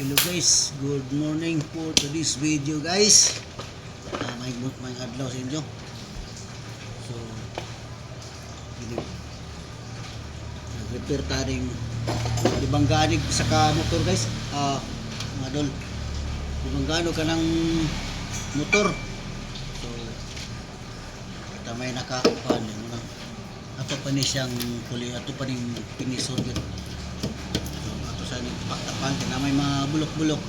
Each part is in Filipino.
Hello guys, good morning for this video guys. May adlaw sa inyo. So, nag-repair taring ibang ganig sa motor guys. Mga dol, ibang gano ka ng motor. So, ito may nakakuhan yun. Ato pa ni siyang puli, ato pa ning pinison yun. Sa paktapan na may mga bulok-bulok.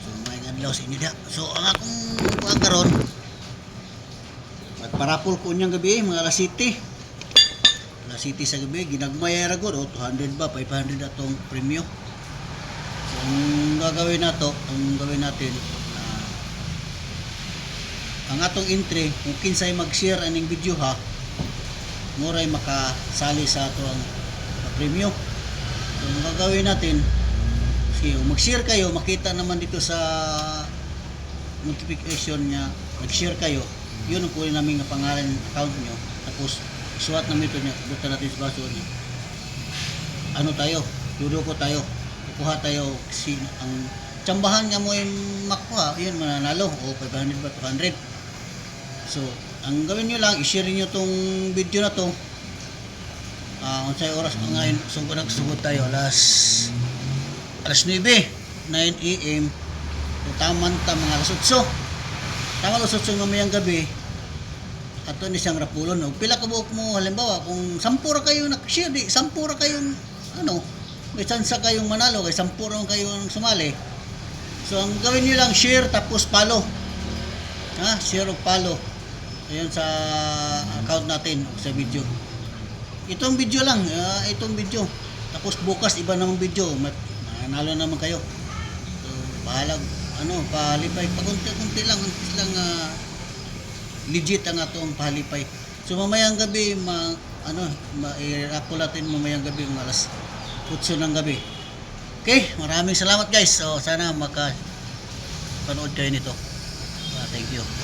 So may adlaw sa inyo da. So ang akong pagkaron magparapol ko unyang gabi mga alas 7. Alas 7 sa gabi ginagmay ra gud 200 ba 500 atong premyo. So ang gagawin natin ang atong entry kung kinsay mag-share aning video ha muray makasali sa ato ang premyo. So, ang gagawin natin, mag-share kayo, makita naman dito sa notification niya, mag-share kayo, yun ang kunin namin ng pangalan account nyo, tapos suwat namin ito niya, buta natin sa baso niya. Ano tayo, duduko tayo, kukuha tayo, kasi ang tsambahan nga mo yung makuha, yun mananalo, o 500 ba, 200. So, ang gawin nyo lang, i-share nyo tong video na to. Unsay oras pa ngayon nagsugod tayo alas 9 AM taman mga alas 8 tama alas 8 mamayang gabi ato ni siyang rapulon og pila ka buok mo halimbawa kung 10 ra kayo nag-share di 10 ra kayong may chance kayong manalo kay 10 ra kayong sumali. So ang gawin niyo lang share tapos follow share og follow ayun sa account natin sa video. Itong video lang, itong video. Tapos bukas iba namang video, manalo naman kayo. So, bahalag palipay pakunti-kunti lang legit ang atong palipay. So mamayang gabi i-raffle natin mamayang gabi mga alas 8 ng gabi. Okay, maraming salamat guys. So sana makapanood kayo nito. Thank you.